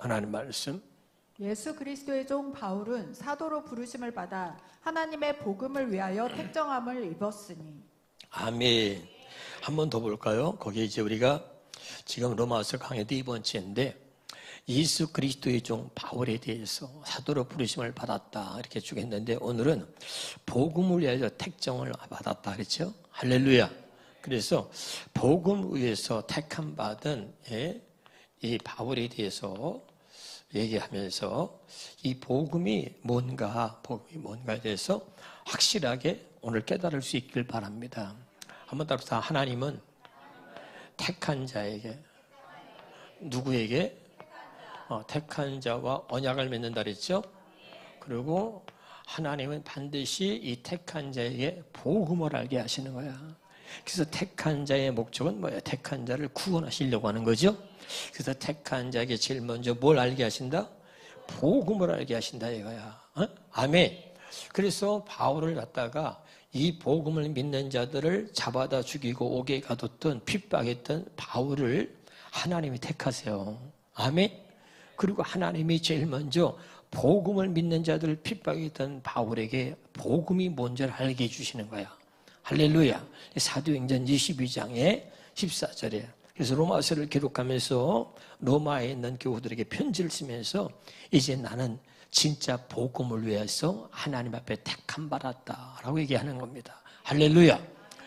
하나님 말씀. 예수 그리스도의 종 바울은 사도로 부르심을 받아 하나님의 복음을 위하여 택정함을 입었으니. 아멘. 한 번 더 볼까요? 거기에 이제 우리가 지금 로마서 강해도 2번째인데 예수 그리스도의 종 바울에 대해서 사도로 부르심을 받았다 이렇게 쭉 했는데 오늘은 복음을 위하여 택정을 받았다 그렇죠? 할렐루야. 그래서 복음 위에서 택함 받은 이 바울에 대해서 얘기하면서 이 복음이 뭔가에 대해서 확실하게 오늘 깨달을 수 있길 바랍니다. 한번 따라서 하나님은 택한 자에게 누구에게? 택한 자와 언약을 맺는다 그랬죠? 그리고 하나님은 반드시 이 택한 자에게 복음을 알게 하시는 거야. 그래서 택한 자의 목적은 뭐야? 택한 자를 구원하시려고 하는 거죠. 그래서 택한 자에게 제일 먼저 뭘 알게 하신다? 복음을 알게 하신다 이거야. 아멘. 그래서 바울을 갖다가 이 복음을 믿는 자들을 잡아다 죽이고 옥에 가뒀던 핍박했던 바울을 하나님이 택하세요. 아멘. 그리고 하나님이 제일 먼저 복음을 믿는 자들을 핍박했던 바울에게 복음이 뭔지를 알게 해주시는 거야. 할렐루야. 사도행전 22장의 14절에 그래서 로마서를 기록하면서 로마에 있는 교우들에게 편지를 쓰면서 이제 나는 진짜 복음을 위해서 하나님 앞에 택함 받았다라고 얘기하는 겁니다. 할렐루야.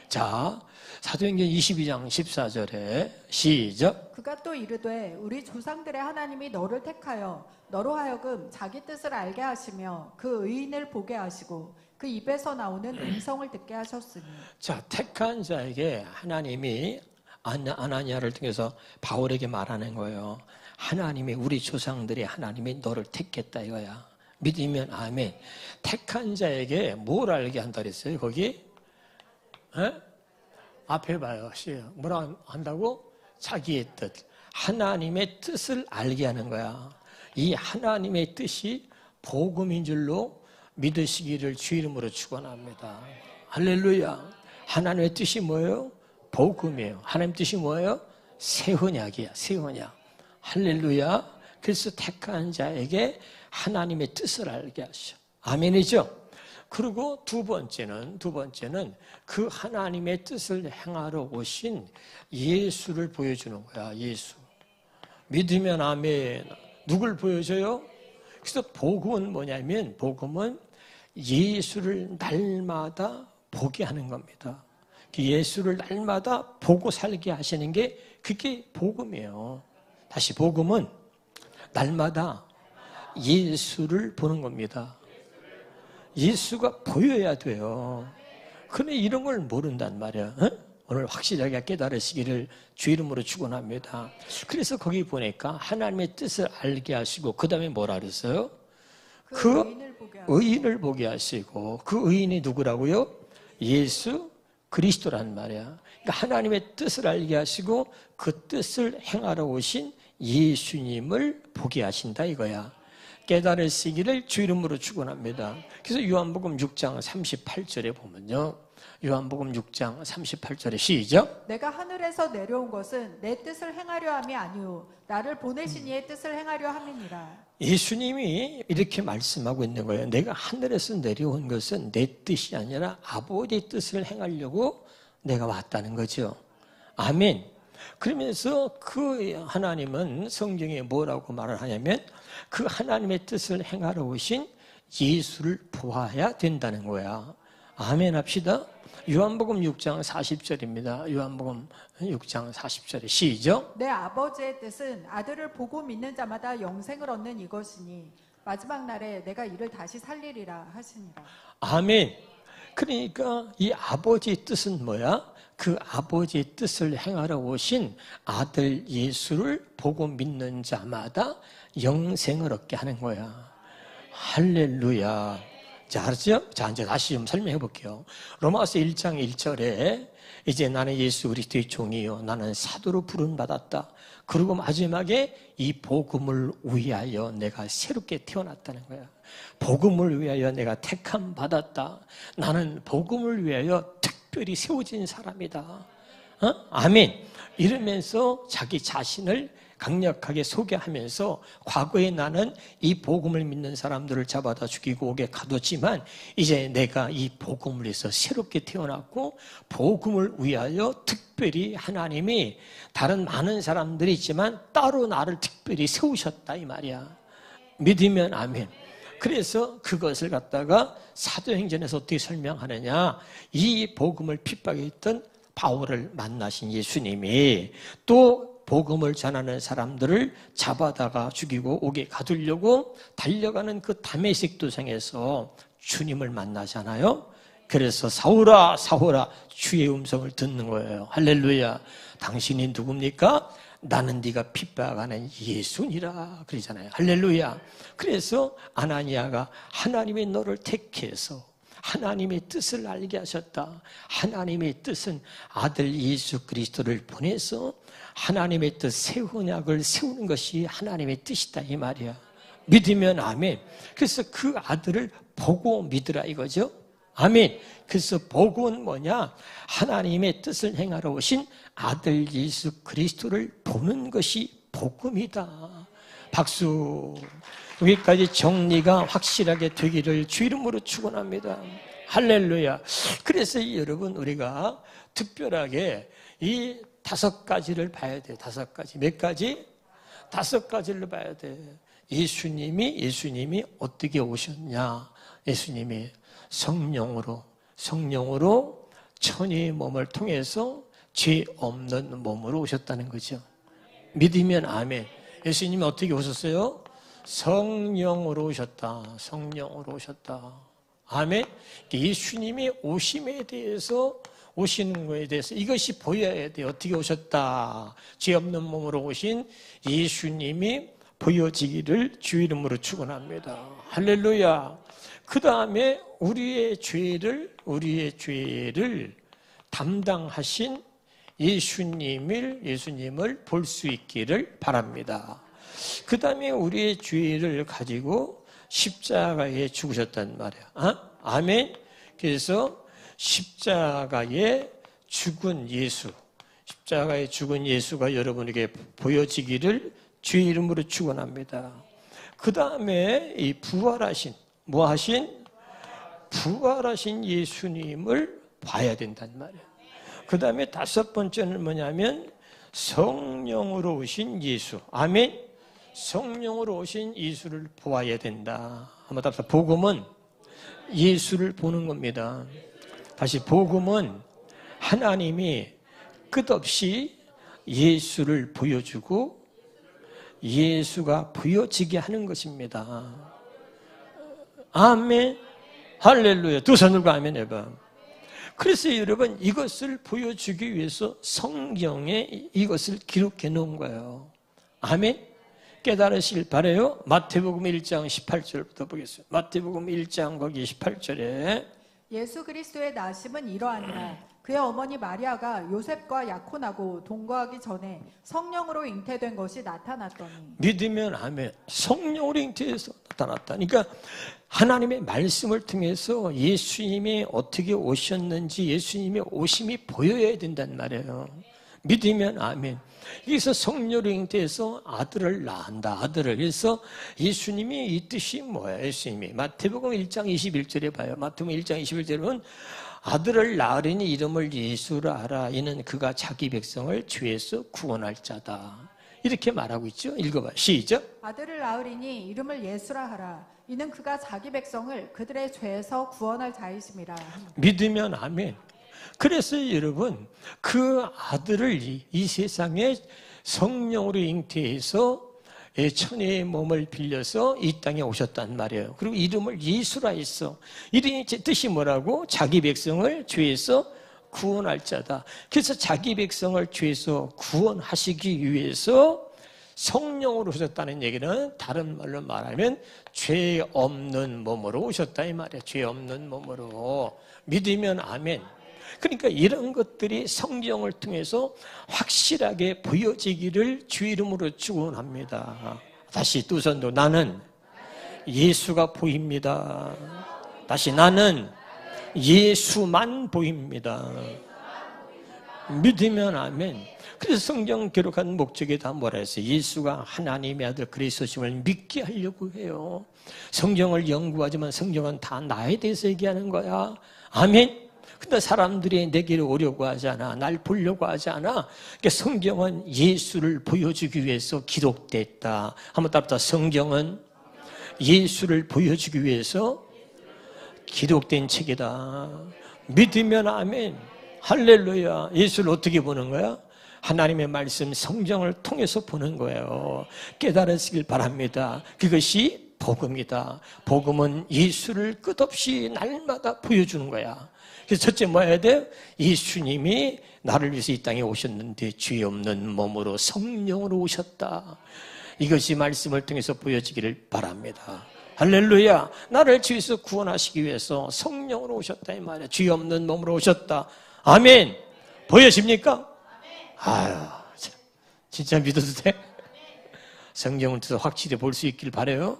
자, 사도행전 22장 14절에 시작. 그가 또 이르되 우리 조상들의 하나님이 너를 택하여 너로 하여금 자기 뜻을 알게 하시며 그 의인을 보게 하시고 그 입에서 나오는 음성을 듣게 하셨으니. 자, 택한 자에게 하나님이 아나니아를 통해서 바울에게 말하는 거예요. 하나님이 우리 조상들이 하나님이 너를 택했다 이거야. 믿으면 아멘. 택한 자에게 뭘 알게 한다 그랬어요? 거기? 앞에 봐요. 뭐라 한다고? 자기의 뜻. 하나님의 뜻을 알게 하는 거야. 이 하나님의 뜻이 복음인 줄로 믿으시기를 주 이름으로 축원합니다. 할렐루야. 하나님의 뜻이 뭐예요? 복음이에요. 하나님 뜻이 뭐예요? 새 언약이야. 새 언약. 할렐루야. 그래서 택한 자에게 하나님의 뜻을 알게 하셔. 아멘이죠? 그리고 두 번째는 그 하나님의 뜻을 행하러 오신 예수를 보여주는 거야. 예수. 믿으면 아멘. 누굴 보여줘요? 그래서 복음은 뭐냐면 복음은 예수를 날마다 보게 하는 겁니다. 예수를 날마다 보고 살게 하시는 게 그게 복음이에요. 다시 복음은 날마다 예수를 보는 겁니다. 예수가 보여야 돼요. 근데 이런 걸 모른단 말이야. 오늘 확실하게 깨달으시기를 주 이름으로 축원합니다. 그래서 거기 보니까 하나님의 뜻을 알게 하시고 그 다음에 뭐라 그랬어요? 그 의인을 보게 하시고 그 의인이 누구라고요? 예수 그리스도란 말이야. 그러니까 하나님의 뜻을 알게 하시고 그 뜻을 행하러 오신 예수님을 보게 하신다 이거야. 깨달으시기를 주 이름으로 축원합니다. 그래서 요한복음 6장 38절에 보면요. 요한복음 6장 38절에 시작. 내가 하늘에서 내려온 것은 내 뜻을 행하려 함이 아니오 나를 보내신 이의 뜻을 행하려 함이니라. 예수님이 이렇게 말씀하고 있는 거예요. 내가 하늘에서 내려온 것은 내 뜻이 아니라 아버지의 뜻을 행하려고 내가 왔다는 거죠. 아멘. 그러면서 그 하나님은 성경에 뭐라고 말을 하냐면 그 하나님의 뜻을 행하러 오신 예수를 보아야 된다는 거야. 아멘 합시다. 요한복음 6장 40절입니다. 요한복음 6장 40절에 시작. 내 아버지의 뜻은 아들을 보고 믿는 자마다 영생을 얻는 이것이니 마지막 날에 내가 이를 다시 살리리라 하시니라. 아멘. 그러니까 이 아버지의 뜻은 뭐야? 그 아버지의 뜻을 행하러 오신 아들 예수를 보고 믿는 자마다 영생을 얻게 하는 거야. 할렐루야. 자, 알았죠? 자, 이제 다시 좀 설명해 볼게요. 로마서 1장 1절에 이제 나는 예수 그리스도의 종이요 나는 사도로 부름받았다. 그리고 마지막에 이 복음을 위하여 내가 새롭게 태어났다는 거야. 복음을 위하여 내가 택함 받았다. 나는 복음을 위하여 특별히 세워진 사람이다. 아멘. 이러면서 자기 자신을 강력하게 소개하면서 과거에 나는 이 복음을 믿는 사람들을 잡아다 죽이고 옥에 가뒀지만 이제 내가 이 복음을 위해서 새롭게 태어났고 복음을 위하여 특별히 하나님이 다른 많은 사람들이 있지만 따로 나를 특별히 세우셨다 이 말이야. 믿으면 아멘. 그래서 그것을 갖다가 사도행전에서 어떻게 설명하느냐, 이 복음을 핍박했던 바울을 만나신 예수님이 또 복음을 전하는 사람들을 잡아다가 죽이고 옥에 가두려고 달려가는 그 다메섹 도상에서 주님을 만나잖아요. 그래서 사울아 사울아 주의 음성을 듣는 거예요. 할렐루야. 당신이 누굽니까? 나는 네가 핍박하는 예수니라 그러잖아요. 할렐루야. 그래서 아나니아가 하나님의 너를 택해서 하나님의 뜻을 알게 하셨다. 하나님의 뜻은 아들 예수 그리스도를 보내서 하나님의 뜻 새 언약을 세우는 것이 하나님의 뜻이다 이 말이야. 믿으면 아멘. 그래서 그 아들을 보고 믿으라 이거죠. 아멘. 그래서 복은 뭐냐? 하나님의 뜻을 행하러 오신 아들 예수 그리스도를 보는 것이 복음이다. 박수. 여기까지 정리가 확실하게 되기를 주 이름으로 축원합니다. 할렐루야. 그래서 여러분 우리가 특별하게 이 5가지를 봐야 돼. 5가지. 몇 가지? 5가지를 봐야 돼. 예수님이 어떻게 오셨냐? 예수님이 성령으로 천의 몸을 통해서 죄 없는 몸으로 오셨다는 거죠. 믿으면 아멘. 예수님이 어떻게 오셨어요? 성령으로 오셨다. 성령으로 오셨다. 아멘. 예수님이 오심에 대해서 오시는 거에 대해서 이것이 보여야 돼요. 어떻게 오셨다. 죄 없는 몸으로 오신 예수님이 보여지기를 주 이름으로 축원합니다. 할렐루야. 그 다음에 우리의 죄를 담당하신 예수님을 볼 수 있기를 바랍니다. 그 다음에 우리의 죄를 가지고 십자가에 죽으셨단 말이야. 아멘. 그래서 십자가에 죽은 예수가 여러분에게 보여지기를 주의 이름으로 축원합니다. 그 다음에 이 부활하신 예수님을 봐야 된단 말이야. 그 다음에 5번째는 뭐냐면 성령으로 오신 예수. 아멘. 성령으로 오신 예수를 보아야 된다. 한번 답사. 복음은 예수를 보는 겁니다. 다시 복음은 하나님이 끝없이 예수를 보여주고 예수가 보여지게 하는 것입니다. 아멘. 할렐루야. 두 손 들고 아멘 해봐. 그래서 여러분 이것을 보여주기 위해서 성경에 이것을 기록해 놓은 거예요. 아멘. 깨달으시길 바라요. 마태복음 1장 18절부터 보겠습니다. 마태복음 1장 거기 18절에 예수 그리스도의 나심은 이러하니라. 그의 어머니 마리아가 요셉과 약혼하고 동거하기 전에 성령으로 잉태된 것이 나타났더니. 믿으면 아멘. 성령으로 잉태해서 나타났다. 그러니까 하나님의 말씀을 통해서 예수님이 어떻게 오셨는지 예수님의 오심이 보여야 된단 말이에요. 믿으면 아멘. 여기서 성령으로 잉태해서 아들을 낳는다. 그래서 예수님이 이 뜻이 뭐야? 예수님이 마태복음 1장 21절에 봐요. 마태복음 1장 21절에 보면 아들을 낳으리니 이름을 예수라 하라. 이는 그가 자기 백성을 죄에서 구원할 자다. 이렇게 말하고 있죠. 읽어봐. 시작. 아들을 낳으리니 이름을 예수라 하라. 이는 그가 자기 백성을 그들의 죄에서 구원할 자이심이라. 믿으면 아멘. 그래서 여러분 그 아들을 이 세상에 성령으로 잉태해서 천의 몸을 빌려서 이 땅에 오셨단 말이에요. 그리고 이름을 예수라 했어. 이름이 뜻이 뭐라고? 자기 백성을 죄에서 구원할 자다. 그래서 자기 백성을 죄에서 구원하시기 위해서 성령으로 오셨다는 얘기는 다른 말로 말하면 죄 없는 몸으로 오셨다 이 말이에요. 죄 없는 몸으로. 믿으면 아멘. 그러니까 이런 것들이 성경을 통해서 확실하게 보여지기를 주 이름으로 축원합니다. 다시 두 손도 나는 예수가 보입니다. 다시 나는 예수만 보입니다. 믿으면 아멘. 그래서 성경 기록한 목적이 다 뭐라 했어요? 예수가 하나님의 아들 그리스도심을 믿게 하려고 해요. 성경을 연구하지만 성경은 다 나에 대해서 얘기하는 거야. 아멘. 근데 사람들이 내게를 오려고 하잖아. 날 보려고 하잖아. 그러니까 성경은 예수를 보여주기 위해서 기록됐다. 한번 따라합시다. 성경은 예수를 보여주기 위해서 기록된 책이다. 믿으면 아멘. 할렐루야. 예수를 어떻게 보는 거야? 하나님의 말씀 성경을 통해서 보는 거예요. 깨달으시길 바랍니다. 그것이 복음이다. 복음은 예수를 끝없이 날마다 보여주는 거야. 그래서 첫째 뭐 해야 돼? 예수님이 나를 위해서 이 땅에 오셨는데 죄 없는 몸으로 성령으로 오셨다. 이것이 말씀을 통해서 보여지기를 바랍니다. 할렐루야. 나를 죄에서 구원하시기 위해서 성령으로 오셨다 이 말이야. 죄 없는 몸으로 오셨다. 아멘. 보여집니까? 아유, 진짜 믿어도 돼? 성경을 통해서 확실히 볼 수 있길 바라요.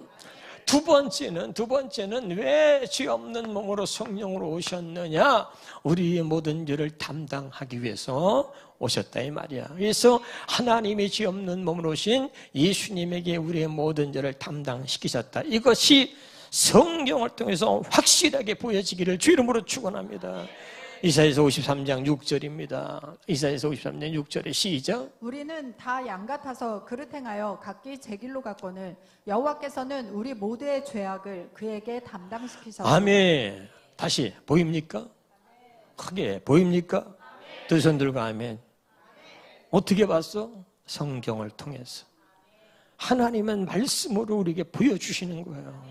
두 번째는 왜 죄 없는 몸으로 성령으로 오셨느냐? 우리의 모든 죄를 담당하기 위해서 오셨다 이 말이야. 그래서 하나님의 죄 없는 몸으로 오신 예수님에게 우리의 모든 죄를 담당시키셨다. 이것이 성경을 통해서 확실하게 보여지기를 주 이름으로 축원합니다. 이사야서 53장 6절입니다. 이사야서 53장 6절에 시작. 우리는 다 양 같아서 그릇 행하여 각기 제 길로 갔거늘 여호와께서는 우리 모두의 죄악을 그에게 담당시키셨다. 아멘. 다시 보입니까? 크게 보입니까? 두 손 들고 아멘. 어떻게 봤어? 성경을 통해서. 하나님은 말씀으로 우리에게 보여주시는 거예요.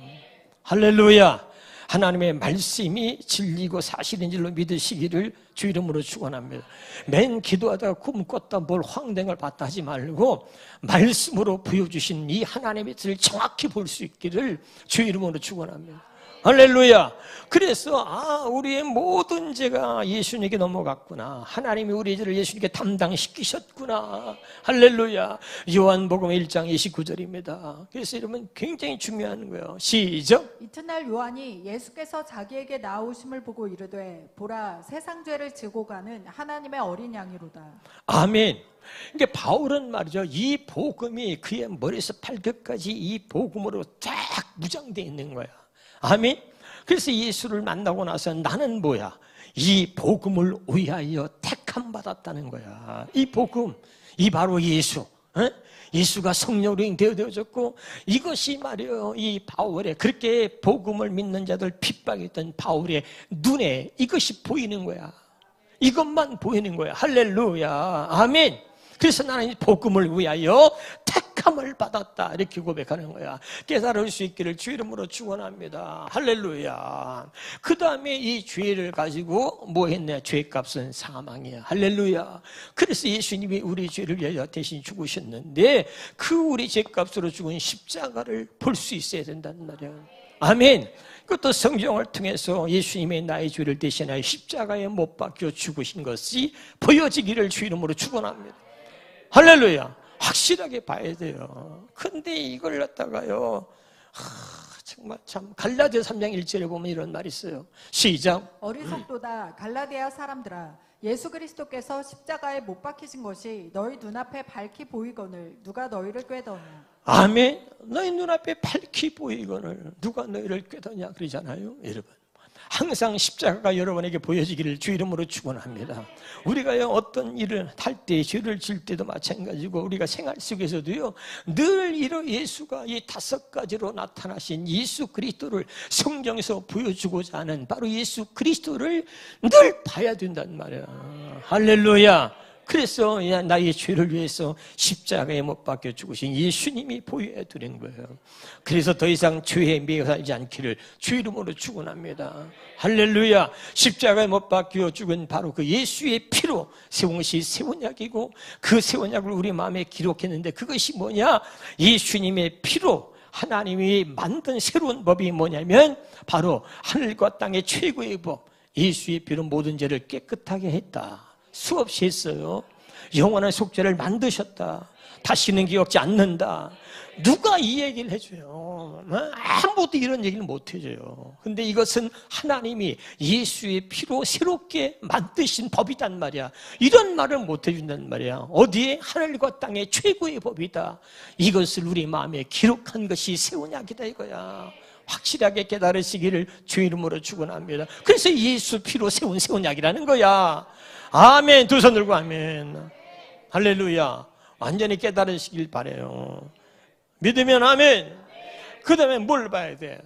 할렐루야. 하나님의 말씀이 진리고 사실인 줄로 믿으시기를 주 이름으로 축원합니다. 맨 기도하다가 꿈 꿨다 뭘 황댕을 봤다 하지 말고 말씀으로 보여주신 이 하나님의 뜻을 정확히 볼 수 있기를 주 이름으로 축원합니다. 할렐루야. 그래서 우리의 모든 죄가 예수님에게 넘어갔구나. 하나님이 우리의 죄를 예수님께 담당시키셨구나. 할렐루야. 요한복음 1장 29절입니다. 그래서 여러분 굉장히 중요한 거예요. 시작. 이튿날 요한이 예수께서 자기에게 나오심을 보고 이르되 보라 세상 죄를 지고 가는 하나님의 어린 양이로다. 아멘. 그러니까 바울은 말이죠. 이 복음이 그의 머리에서 발끝까지 이 복음으로 쫙 무장되어 있는 거야. 아멘. 그래서 예수를 만나고 나서 나는 뭐야? 이 복음을 위하여 택함 받았다는 거야. 이 복음, 이 바로 예수. 예수가 성령으로 되어졌고 이것이 말이에요. 이 바울의 그렇게 복음을 믿는 자들 핍박했던 바울의 눈에 이것이 보이는 거야. 이것만 보이는 거야. 할렐루야. 아멘. 그래서 나는 이 복음을 위하여 택함을 받았다 이렇게 고백하는 거야. 깨달을 수 있기를 주 이름으로 축원합니다. 할렐루야. 그 다음에 이 죄를 가지고 뭐 했냐? 죄값은 사망이야. 할렐루야. 그래서 예수님이 우리 죄를 위하여 대신 죽으셨는데 그 우리 죄값으로 죽은 십자가를 볼 수 있어야 된다는 말이야. 아멘. 그것도 성경을 통해서 예수님의 나의 죄를 대신하여 십자가에 못 박혀 죽으신 것이 보여지기를 주 이름으로 축원합니다. 할렐루야. 확실하게 봐야 돼요. 근데 이걸 갖다가요, 정말 참 갈라디아 3장 1절에 보면 이런 말이 있어요. 시작. 어리석도다 갈라디아 사람들아 예수 그리스도께서 십자가에 못 박히신 것이 너희 눈앞에 밝히 보이거늘 누가 너희를 꾀더냐. 아멘. 너희 눈앞에 밝히 보이거늘 누가 너희를 꾀더냐 그러잖아요. 여러분 항상 십자가가 여러분에게 보여지기를 주 이름으로 축원합니다. 우리가요 어떤 일을 할 때 죄를 질 때도 마찬가지고 우리가 생활 속에서도요 늘 이런 예수가 이 5가지로 나타나신 예수 그리스도를 성경에서 보여주고자 하는 바로 예수 그리스도를 늘 봐야 된단 말이야. 할렐루야. 그래서 나의 죄를 위해서 십자가에 못 박혀 죽으신 예수님이 보여야 되는 거예요. 그래서 더 이상 죄에 매여 살지 않기를 주 이름으로 축원합니다. 할렐루야. 십자가에 못 박혀 죽은 바로 그 예수의 피로 세운 것이 새 언약이고 그 새 언약을 우리 마음에 기록했는데 그것이 뭐냐? 예수님의 피로 하나님이 만든 새로운 법이 뭐냐면 바로 하늘과 땅의 최고의 법 예수의 피로 모든 죄를 깨끗하게 했다. 수없이 했어요. 영원한 속죄를 만드셨다. 다시는 기억지 않는다. 누가 이 얘기를 해줘요? 아무도 이런 얘기를 못 해줘요. 근데 이것은 하나님이 예수의 피로 새롭게 만드신 법이단 말이야. 이런 말을 못 해준단 말이야. 어디에? 하늘과 땅의 최고의 법이다. 이것을 우리 마음에 기록한 것이 새 언약이다 이거야. 확실하게 깨달으시기를 주 이름으로 축원합니다. 그래서 예수 피로 세운 새 언약이라는 거야. 아멘. 두 손 들고 아멘. 할렐루야. 완전히 깨달으시길 바라요. 믿으면 아멘. 그 다음에 뭘 봐야 돼?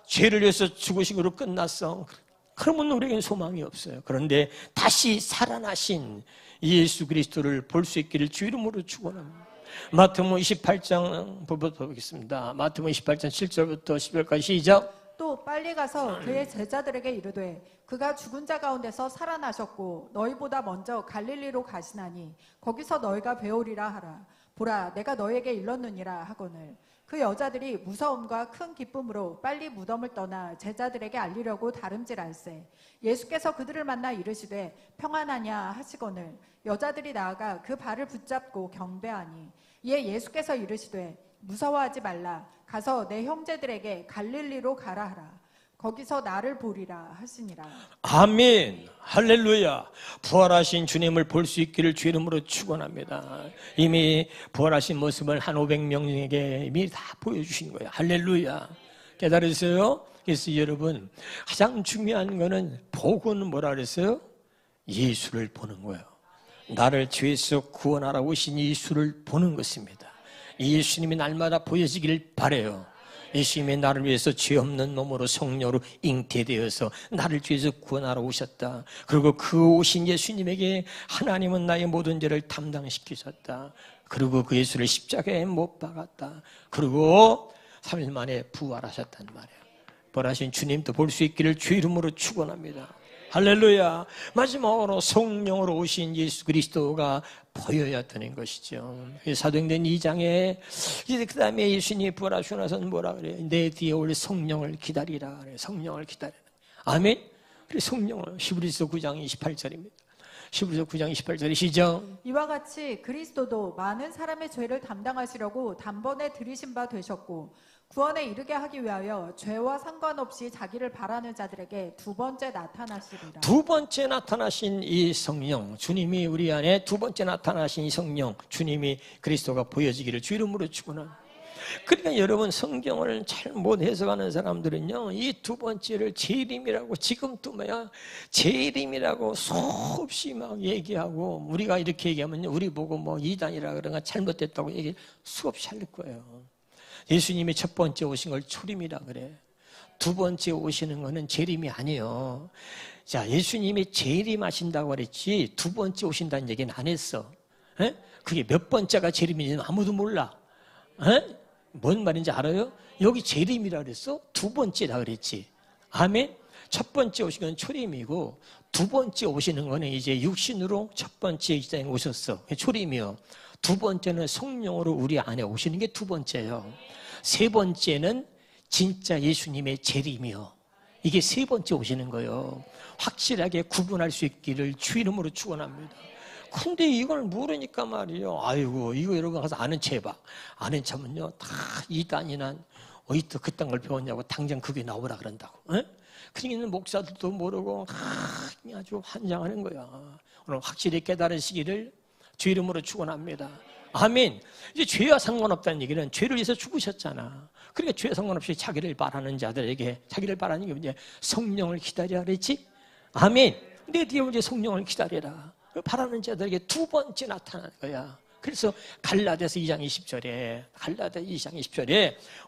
죄를 위해서 죽으신 거로 끝났어. 그러면 우리에겐 소망이 없어요. 그런데 다시 살아나신 예수 그리스도를 볼 수 있기를 주 이름으로 축원합니다. 마태복음 28장 보겠습니다. 마태복음 28장 7절부터 10절까지 시작. 또 빨리 가서 그의 제자들에게 이르되 그가 죽은 자 가운데서 살아나셨고 너희보다 먼저 갈릴리로 가시나니 거기서 너희가 배우리라 하라. 보라, 내가 너희에게 일렀느니라 하거늘. 그 여자들이 무서움과 큰 기쁨으로 빨리 무덤을 떠나 제자들에게 알리려고 다름질할세. 예수께서 그들을 만나 이르시되 평안하냐 하시거늘 여자들이 나아가 그 발을 붙잡고 경배하니 이에 예수께서 이르시되 무서워하지 말라. 가서 내 형제들에게 갈릴리로 가라 하라. 거기서 나를 보리라 하시니라. 아멘. 할렐루야. 부활하신 주님을 볼 수 있기를 주 이름으로 축원합니다. 이미 부활하신 모습을 한 500명에게 이미 다 보여주신 거예요. 할렐루야. 깨달으세요? 그래서 여러분 가장 중요한 거는 복은 뭐라 그랬어요? 예수를 보는 거예요. 나를 죄에서 구원하러 오신 예수를 보는 것입니다. 예수님이 날마다 보여지기를 바라요. 예수님이 나를 위해서 죄 없는 몸으로 성령으로 잉태되어서 나를 죄에서 구원하러 오셨다. 그리고 그 오신 예수님에게 하나님은 나의 모든 죄를 담당시키셨다. 그리고 그 예수를 십자가에 못 박았다. 그리고 3일 만에 부활하셨단 말이에요. 부활하신 주님도 볼 수 있기를 주 이름으로 축원합니다. 할렐루야. 마지막으로 성령으로 오신 예수 그리스도가 보여야 되는 것이죠. 사도행전 2장에 이제 그 다음에 예수님이 부활하시고 나서는 뭐라 그래요? 내 뒤에 올 성령을 기다리라 그래요. 성령을 기다리라. 아멘. 그래서 성령을 히브리서 9장 28절입니다. 히브리서 9장 28절이 시작. 이와 같이 그리스도도 많은 사람의 죄를 담당하시려고 단번에 들이신 바 되셨고 구원에 이르게 하기 위하여 죄와 상관없이 자기를 바라는 자들에게 두 번째 나타나시리라. 두 번째 나타나신 이 성령, 주님이 우리 안에 두 번째 나타나신 이 성령, 주님이 그리스도가 보여지기를 주 이름으로 축원합니다. 그러니까 여러분 성경을 잘 못 해석하는 사람들은요, 이 두 번째를 재림이라고 지금도 뭐야 재림이라고 수없이 막 얘기하고, 우리가 이렇게 얘기하면요, 우리 보고 뭐 이단이라 그런가 잘못됐다고 얘기 수없이 할 거예요. 예수님이 첫 번째 오신 걸 초림이라 그래. 두 번째 오시는 거는 재림이 아니에요. 자, 예수님이 재림하신다고 그랬지 두 번째 오신다는 얘기는 안 했어. 에? 그게 몇 번째가 재림인지는 아무도 몰라. 에? 뭔 말인지 알아요? 여기 재림이라 그랬어? 두 번째라 그랬지. 아멘? 첫 번째 오신 건 초림이고 두 번째 오시는 거는 이제 육신으로 첫 번째 이 땅에 오셨어. 초림이요. 두 번째는 성령으로 우리 안에 오시는 게 두 번째예요. 세 번째는 진짜 예수님의 재림이요. 이게 세 번째 오시는 거예요. 확실하게 구분할 수 있기를 주 이름으로 축원합니다. 근데 이걸 모르니까 말이에요. 아이고, 이거 여러분 가서 아는 체 해봐. 아는 척은요, 다 이단이나 어디서 그딴 걸 배웠냐고 당장 그게 나오라 그런다고. 그러니까 목사들도 모르고 아주 환장하는 거야. 오늘 확실히 깨달으시기를 주 이름으로 축원합니다. 아멘. 이제 죄와 상관없다는 얘기는 죄를 위해서 죽으셨잖아. 그러니까 죄와 상관없이 자기를 바라는 자들에게, 자기를 바라는 게 이제 성령을 기다리라 그랬지? 아멘. 내 뒤에 이제 성령을 기다리라. 바라는 자들에게 두 번째 나타나는 거야. 그래서 갈라디아서 2장 20절에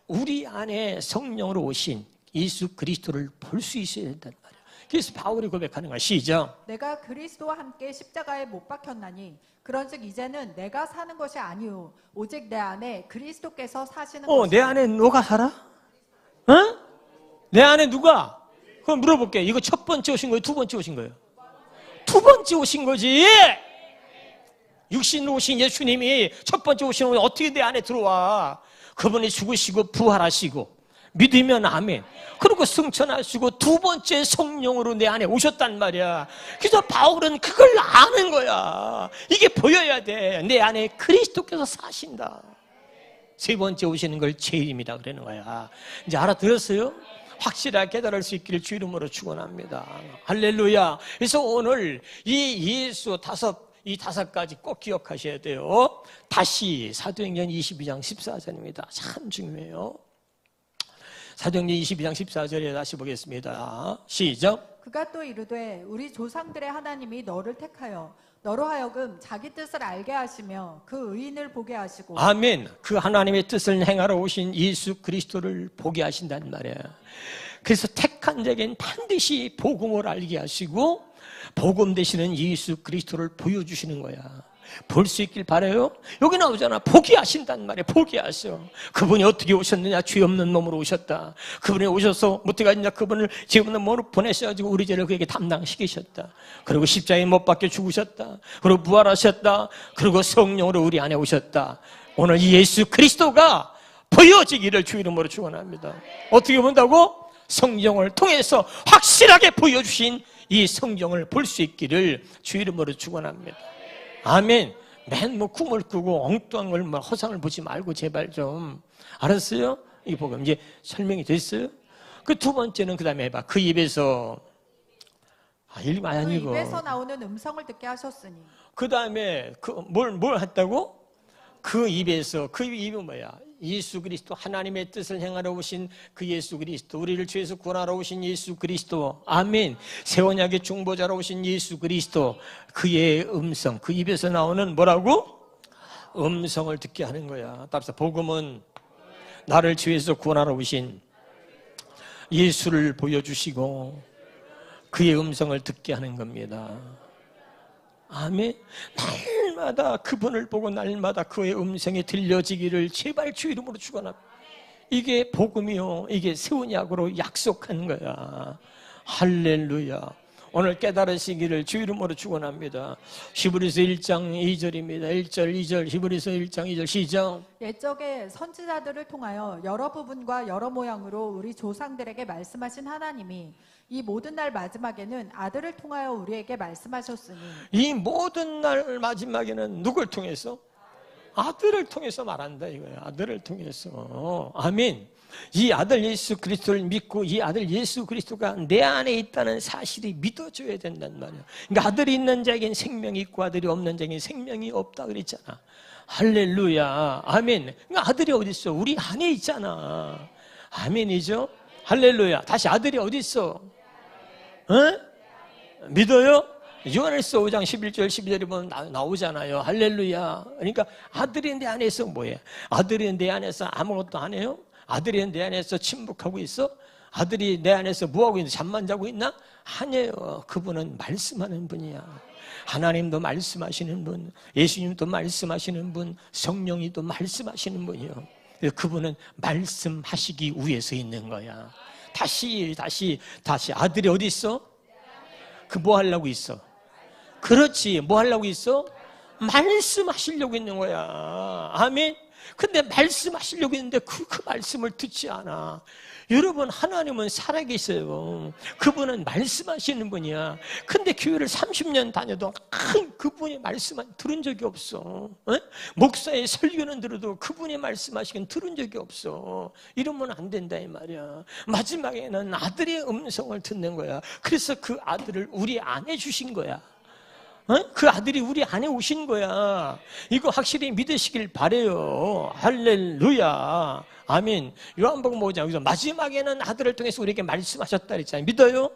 우리 안에 성령으로 오신 예수 그리스도를 볼 수 있어야 된단 말이야. 그래서 바울이 고백하는 거야. 시작. 내가 그리스도와 함께 십자가에 못 박혔나니 그런즉 이제는 내가 사는 것이 아니오 오직 내 안에 그리스도께서 사시는 것이다. 내 안에 누가 살아? 내 안에 누가? 그럼 물어볼게. 이거 첫 번째 오신 거예요? 두 번째 오신 거예요? 두 번째 오신 거지. 육신으로 오신 예수님이 첫 번째 오신 거예요. 어떻게 내 안에 들어와? 그분이 죽으시고 부활하시고 믿으면 아멘. 그리고 승천하시고 두 번째 성령으로 내 안에 오셨단 말이야. 그래서 바울은 그걸 아는 거야. 이게 보여야 돼. 내 안에 그리스도께서 사신다. 세 번째 오시는 걸 재림이라 그러는 거야. 이제 알아들었어요? 확실하게 깨달을 수 있기를 주 이름으로 축원합니다. 할렐루야. 그래서 오늘 이 예수 이 다섯 가지 꼭 기억하셔야 돼요. 다시 사도행전 22장 14절입니다. 참 중요해요. 사도행전 22장 14절에 다시 보겠습니다. 시작. 그가 또 이르되 우리 조상들의 하나님이 너를 택하여 너로 하여금 자기 뜻을 알게 하시며 그 의인을 보게 하시고. 아멘. 그 하나님의 뜻을 행하러 오신 예수 그리스도를 보게 하신단 말이에요. 그래서 택한 자에겐 반드시 복음을 알게 하시고 복음 되시는 예수 그리스도를 보여주시는 거야. 볼 수 있길 바라요. 여기 나오잖아. 보게 하신단 말이에요. 보게 하셔. 그분이 어떻게 오셨느냐? 죄 없는 몸으로 오셨다. 그분이 오셔서 어떻게 하느냐? 그분을 죄 없는 몸으로 보내셔가지고 우리 죄를 그에게 담당시키셨다. 그리고 십자가에 못 박혀 죽으셨다. 그리고 부활하셨다. 그리고 성령으로 우리 안에 오셨다. 오늘 이 예수 그리스도가 보여지기를 주 이름으로 축원합니다. 어떻게 본다고? 성령을 통해서 확실하게 보여주신 이 성경을 볼 수 있기를 주 이름으로 축원합니다. 아멘. 맨 뭐 꿈을 꾸고 엉뚱한 걸 뭐 허상을 보지 말고 제발 좀. 알았어요? 이 복음 이제 설명이 됐어요? 그 두 번째는 그 다음에 해봐. 그 입에서 읽으면 아니고. 그 입에서 나오는 음성을 듣게 하셨으니. 그 다음에 뭘 했다고? 그 입에서. 그 입이 뭐야? 예수 그리스도, 하나님의 뜻을 행하러 오신 그 예수 그리스도, 우리를 죄에서 구원하러 오신 예수 그리스도. 아멘. 새 언약의 중보자로 오신 예수 그리스도, 그의 음성, 그 입에서 나오는 뭐라고? 음성을 듣게 하는 거야. 따라서 복음은 나를 죄에서 구원하러 오신 예수를 보여주시고 그의 음성을 듣게 하는 겁니다. 아멘. 날마다 그분을 보고 날마다 그의 음성이 들려지기를 제발 주 이름으로 축원합니다. 이게 복음이요. 이게 새 언약으로 약속한 거야. 할렐루야. 오늘 깨달으시기를 주 이름으로 축원합니다. 히브리서 1장 2절입니다. 1절 2절 히브리서 1장 2절 시작. 옛적에 선지자들을 통하여 여러 부분과 여러 모양으로 우리 조상들에게 말씀하신 하나님이 이 모든 날 마지막에는 아들을 통하여 우리에게 말씀하셨으니. 이 모든 날 마지막에는 누굴 통해서? 아들을 통해서 말한다 이거야. 아들을 통해서. 아멘. 이 아들 예수 그리스도를 믿고 이 아들 예수 그리스도가 내 안에 있다는 사실이 믿어줘야 된단 말이야. 그러니까 아들이 있는 자에겐 생명이 있고 아들이 없는 자에겐 생명이 없다 그랬잖아. 할렐루야. 아멘. 그러니까 아들이 어디 있어? 우리 안에 있잖아. 아멘이죠? 할렐루야. 다시 아들이 어디 있어? 믿어요? 요한일서 5장 11절 12절에 보면 나오잖아요. 할렐루야. 그러니까 아들이 내 안에서 뭐예요? 아들이 내 안에서 아무것도 안 해요? 아들이 내 안에서 침묵하고 있어? 아들이 내 안에서 뭐하고 있는데 잠만 자고 있나? 아니에요. 그분은 말씀하는 분이야. 하나님도 말씀하시는 분, 예수님도 말씀하시는 분, 성령이 또 말씀하시는 분이요. 그분은 말씀하시기 위해서 있는 거야. 다시 아들이 어디 있어? 그 뭐 하려고 있어? 그렇지. 뭐 하려고 있어? 말씀하시려고 있는 거야. 아멘. 근데 말씀하시려고 했는데 그 말씀을 듣지 않아. 여러분, 하나님은 살아계세요. 그분은 말씀하시는 분이야. 근데 교회를 30년 다녀도 그분이 말씀만 들은 적이 없어. 목사의 설교는 들어도 그분이 말씀하시긴 들은 적이 없어. 이러면 안 된다 이 말이야. 마지막에는 아들의 음성을 듣는 거야. 그래서 그 아들을 우리 안에 주신 거야. 그 아들이 우리 안에 오신 거야. 이거 확실히 믿으시길 바래요. 할렐루야. 아멘. 요한복음 5장 여기서 마지막에는 아들을 통해서 우리에게 말씀하셨다 그랬잖아요. 믿어요?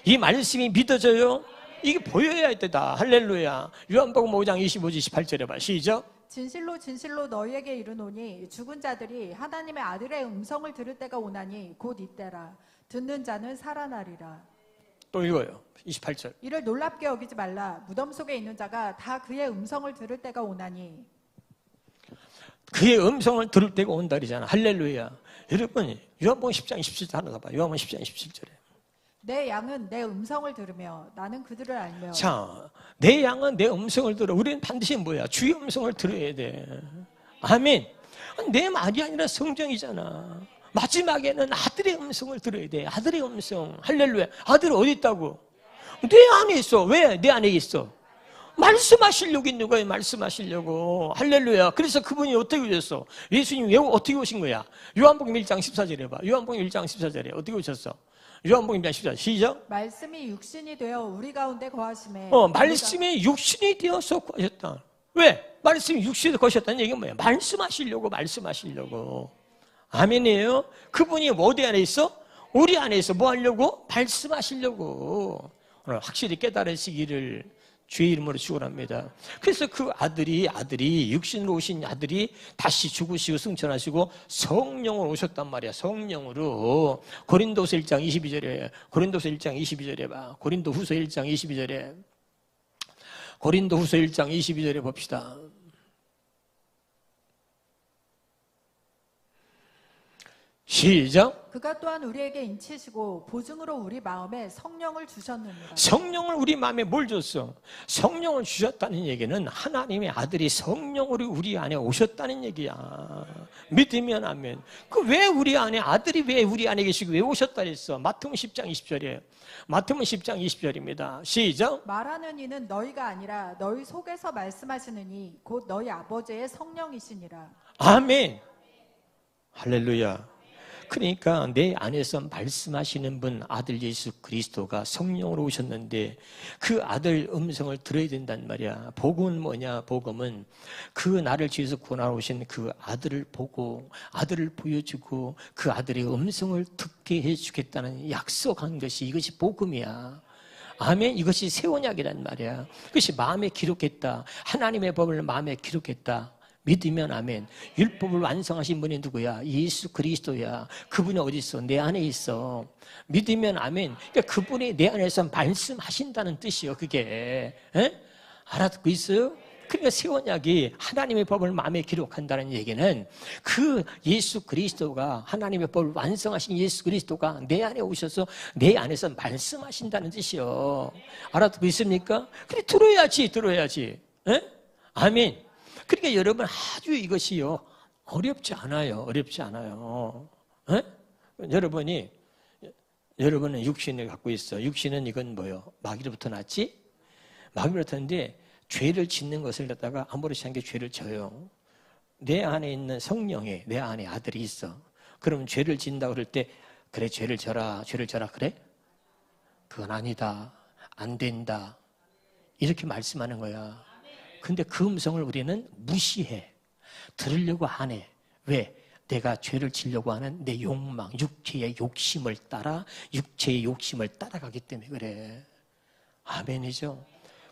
이 말씀이 믿어져요? 이게 보여야 되다. 할렐루야. 요한복음 5장 25절 28절에 봐. 시작. 진실로 진실로 너희에게 이르노니 죽은 자들이 하나님의 아들의 음성을 들을 때가 오나니 곧 이때라. 듣는 자는 살아나리라. 또 이거요. 28절. 이를 놀랍게 여기지 말라. 무덤 속에 있는 자가 다 그의 음성을 들을 때가 오나니. 그의 음성을 들을 때가 온다리잖아. 할렐루야. 여러분, 요한복음 10장 27절 하나 더 봐. 요한복음 10장 27절에. 내 양은 내 음성을 들으며 나는 그들을 알며. 자, 내 양은 내 음성을 들어. 우리는 반드시 뭐야? 주의 음성을 들어야 돼. 아멘. 내 말이 아니라 성경이잖아. 마지막에는 아들의 음성을 들어야 돼. 아들의 음성. 할렐루야. 아들 어디 있다고? 내 안에 있어. 왜 내 안에 있어? 말씀하시려고 있는 거예요. 말씀하시려고. 할렐루야. 그래서 그분이 어떻게 오셨어? 예수님이 왜 어떻게 오신 거야? 요한복음 1장 14절에 해봐. 요한복음 1장 14절에 어떻게 오셨어? 요한복음 1장 14절 시작. 말씀이 육신이 되어 우리 가운데 거하심에 말씀이 육신이 되어서 거하셨다. 왜? 말씀이 육신이 되어 거하셨다는 얘기는 뭐예요? 말씀하시려고. 아멘이에요. 그분이 어디 안에 있어? 우리 안에 있어. 뭐 하려고? 말씀하시려고. 오늘 확실히 깨달으시기를 주의 이름으로 축원합니다. 그래서 그 아들이 육신으로 오신 아들이 다시 죽으시고 승천하시고 성령으로 오셨단 말이야. 성령으로. 고린도서 1장 22절에 봐. 고린도후서 1장 22절에 봅시다. 시작. 그가 또한 우리에게 인치시고 보증으로 우리 마음에 성령을 주셨느니라. 성령을 우리 마음에 뭘 줬어? 성령을 주셨다는 얘기는 하나님의 아들이 성령으로 우리 안에 오셨다는 얘기야. 믿으면 아멘. 그 왜 우리 안에 아들이 왜 우리 안에 계시고 왜 오셨다 했어? 마태복음 10장 20절이에요. 마태복음 10장 20절입니다. 시작. 말하는 이는 너희가 아니라 너희 속에서 말씀하시느니 곧 너희 아버지의 성령이시니라. 아멘. 할렐루야. 그러니까 내 안에서 말씀하시는 분 아들 예수 그리스도가 성령으로 오셨는데 그 아들 음성을 들어야 된단 말이야. 복음은 뭐냐? 복음은 그 나를 지어서 구원하러 오신 그 아들을 보고 아들을 보여주고 그 아들의 음성을 듣게 해주겠다는 약속한 것이 이것이 복음이야. 아멘. 이것이 새 언약이란 말이야. 그것이 마음에 기록했다. 하나님의 법을 마음에 기록했다. 믿으면 아멘. 율법을 완성하신 분이 누구야? 예수 그리스도야. 그분이 어디 있어? 내 안에 있어. 믿으면 아멘. 그러니까 그분이 내 안에서 말씀하신다는 뜻이요. 그게 알아듣고 있어요? 그러니까 새 언약이 하나님의 법을 마음에 기록한다는 얘기는 그 예수 그리스도가 하나님의 법을 완성하신 예수 그리스도가 내 안에 오셔서 내 안에서 말씀하신다는 뜻이요. 알아듣고 있습니까? 그래 들어야지. 아멘. 그러니까 여러분 아주 이것이요 어렵지 않아요. 여러분은 육신을 갖고 있어. 육신은 이건 뭐요? 마귀로부터 났지? 마귀로부터 났는데 죄를 짓는 것을 갖다가 아무렇지 않게 죄를 져요. 내 안에 있는 성령에 내 안에 아들이 있어. 그러면 죄를 짓는다고 그럴 때 그래 죄를 져라 그래? 그건 아니다. 안 된다. 이렇게 말씀하는 거야. 근데 그 음성을 우리는 무시해. 들으려고 안 해. 왜? 내가 죄를 지려고 하는 내 욕망, 육체의 욕심을 따라가기 때문에 그래. 아멘이죠?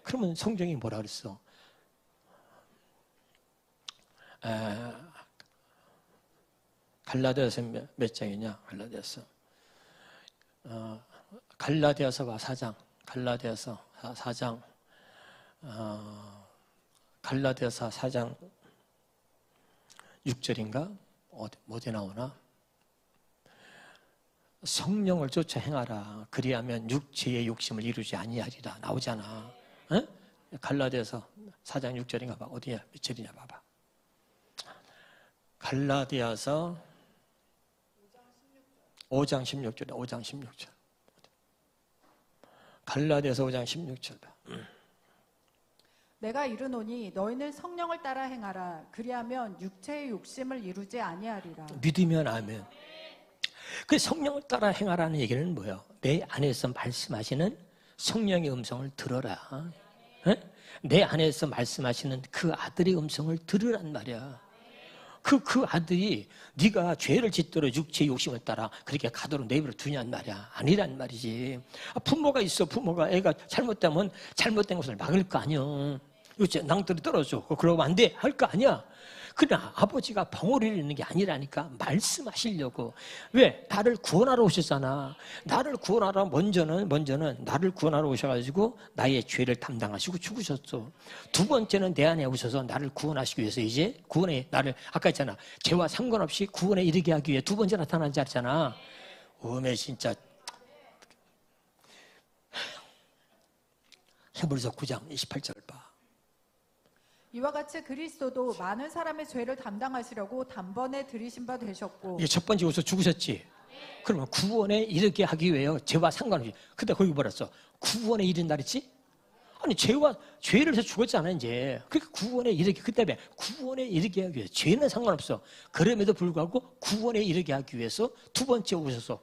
그러면 성경이 뭐라 그랬어? 갈라디아서 몇 장이냐? 갈라디아서 4장. 갈라디아서 4장 6절인가? 어디 나오나? 성령을 쫓아 행하라. 그리하면 육체의 욕심을 이루지 아니하리라. 나오잖아. 갈라디아서 4장 6절인가 봐. 어디야? 몇 절이냐 봐봐. 갈라디아서 5장 16절. 갈라디아서 5장 16절 봐. 내가 이르노니 너희는 성령을 따라 행하라. 그리하면 육체의 욕심을 이루지 아니하리라. 믿으면 아멘. 그 성령을 따라 행하라는 얘기는 뭐예요? 내 안에서 말씀하시는 성령의 음성을 들어라. 내 안에서 말씀하시는 그 아들의 음성을 들으란 말이야. 그 아들이 네가 죄를 짓도록 육체의 욕심을 따라 그렇게 가도록 내버려 두냔 말이야. 아니란 말이지. 부모가 있어. 부모가 애가 잘못되면 잘못된 것을 막을 거 아니야. 낭떠러 떨어져. 그러면 안 돼. 할 거 아니야. 그러나 아버지가 벙어리를 있는 게 아니라니까 말씀하시려고. 왜? 나를 구원하러 오셨잖아. 나를 구원하러 먼저는 나를 구원하러 오셔가지고 나의 죄를 담당하시고 죽으셨어. 두 번째는 내 안에 오셔서 나를 구원하시기 위해서 이제 구원에 나를 아까 했잖아. 죄와 상관없이 구원에 이르게 하기 위해 두 번째 나타난 자잖아. 오메 진짜. 히브리서 9장 28절 봐. 이와 같이 그리스도도 많은 사람의 죄를 담당하시려고 단번에 들이신 바 되셨고. 이게 첫 번째 오셔서 죽으셨지. 그러면 구원에 이르게 하기 위해요. 죄와 상관없이. 근데 거기 뭐라 써? 구원에 이른 날이지? 아니 죄를 해서 죽었잖아 이제. 그러니까 구원에 이르게, 그 때문에 구원에 이르게 하기 위해서. 죄는 상관없어. 그럼에도 불구하고 구원에 이르게 하기 위해서 두 번째 오셔서,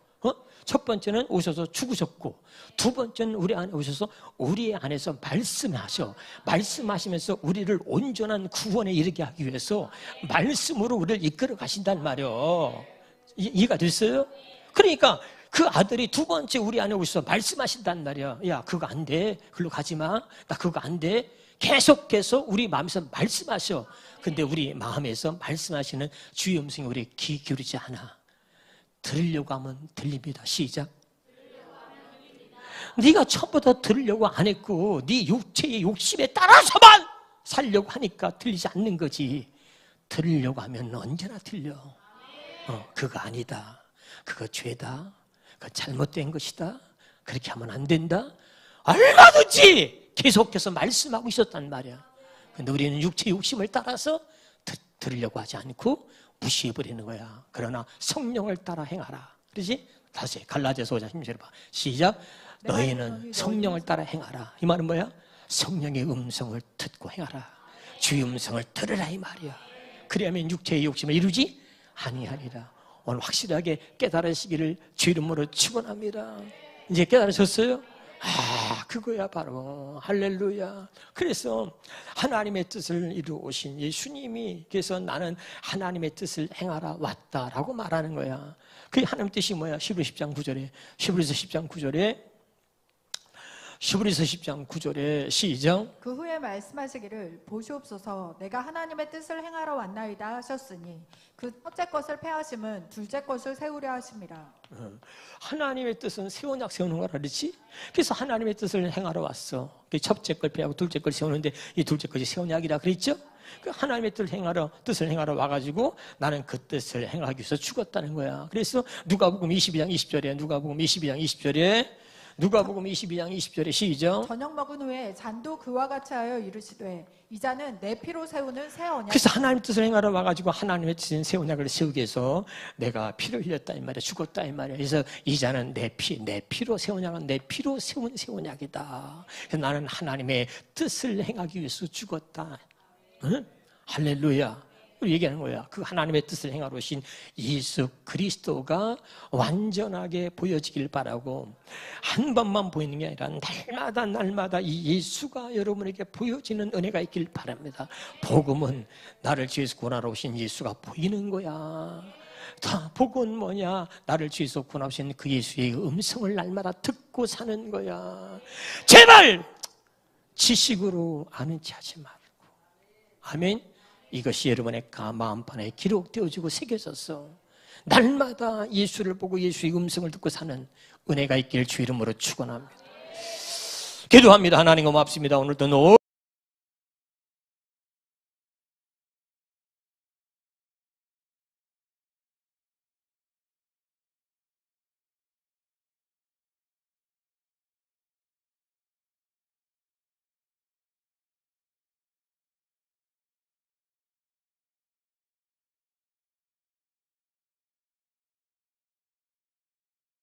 첫 번째는 오셔서 죽으셨고, 두 번째는 우리 안에 오셔서 우리 안에서 말씀하셔. 말씀하시면서 우리를 온전한 구원에 이르게 하기 위해서 말씀으로 우리를 이끌어 가신단 말이요. 이해가 됐어요? 그러니까 그 아들이 두 번째 우리 안에 오셔서 말씀하신단 말이야. 야, 그거 안 돼. 글로 가지 마. 나 그거 안 돼. 계속해서 우리 마음에서 말씀하셔. 근데 우리 마음에서 말씀하시는 주의 음성이 우리 귀 기울이지 않아. 들으려고 하면 들립니다. 시작. 네가 처음부터 들으려고 안 했고 네 육체의 욕심에 따라서만 살려고 하니까 들리지 않는 거지. 들으려고 하면 언제나 들려. 그거 아니다. 그거 죄다. 그거 잘못된 것이다. 그렇게 하면 안 된다. 얼마든지 계속해서 말씀하고 있었단 말이야. 근데 우리는 육체의 욕심을 따라서 들으려고 하지 않고 무시해버리는 거야. 그러나 성령을 따라 행하라. 그러지? 다시 갈라디아서 5장 16절 봐. 시작. 너희는 성령을 따라 행하라. 이 말은 뭐야? 성령의 음성을 듣고 행하라. 주의 음성을 들으라 이 말이야. 그래야만 육체의 욕심을 이루지 아니하리라. 오늘 확실하게 깨달으시기를 주 이름으로 축원합니다. 이제 깨달으셨어요? 그거야 바로 할렐루야. 그래서 하나님의 뜻을 이루오신 예수님이 그래서 나는 하나님의 뜻을 행하러 왔다라고 말하는 거야. 그게 하나님의 뜻이 뭐야? 히브리서 10장 9절에 히브리서 10장 9절에 시작. 그 후에 말씀하시기를 보시옵소서 내가 하나님의 뜻을 행하러 왔나이다 하셨으니 그 첫째 것을 폐하심은 둘째 것을 세우려 하심이라. 하나님의 뜻은 새 언약 세우는 거라 그랬지? 그래서 하나님의 뜻을 행하러 왔어. 그 첫째 걸 폐하고 둘째 걸 세우는데 이 둘째 것이 새 언약이라 그랬죠? 그 하나님의 뜻을 행하러 와가지고 나는 그 뜻을 행하기 위해서 죽었다는 거야. 그래서 누가복음 22장 20절에 시작. 저녁 먹은 후에 잔도 그와 같이 하여 이르시되 이 잔은 내 피로 세우는 새 언약. 그래서 하나님의 뜻을 행하러 와가지고 하나님의 뜻인 새 언약을 세우기 위해서 내가 피를 흘렸다 이 말이야. 죽었다 이 말이야. 그래서 이 잔은 내 피로 새 언약은 내 피로 세운 새 언약이다. 그래서 나는 하나님의 뜻을 행하기 위해서 죽었다. 응? 할렐루야. 얘기하는 거야. 그 하나님의 뜻을 행하러 오신 예수 그리스도가 완전하게 보여지길 바라고, 한 번만 보이는 게 아니라 날마다 이 예수가 여러분에게 보여지는 은혜가 있길 바랍니다. 복음은 나를 죄에서 구원하러 오신 예수가 보이는 거야. 복은 뭐냐? 나를 죄에서 구원하신 그 예수의 음성을 날마다 듣고 사는 거야. 제발 지식으로 아는 체 하지 말고. 아멘. 이것이 여러분의 마음판에 기록되어지고 새겨졌어. 날마다 예수를 보고 예수의 음성을 듣고 사는 은혜가 있길 주 이름으로 축원합니다. 기도합니다. 하나님 고맙습니다. 오늘도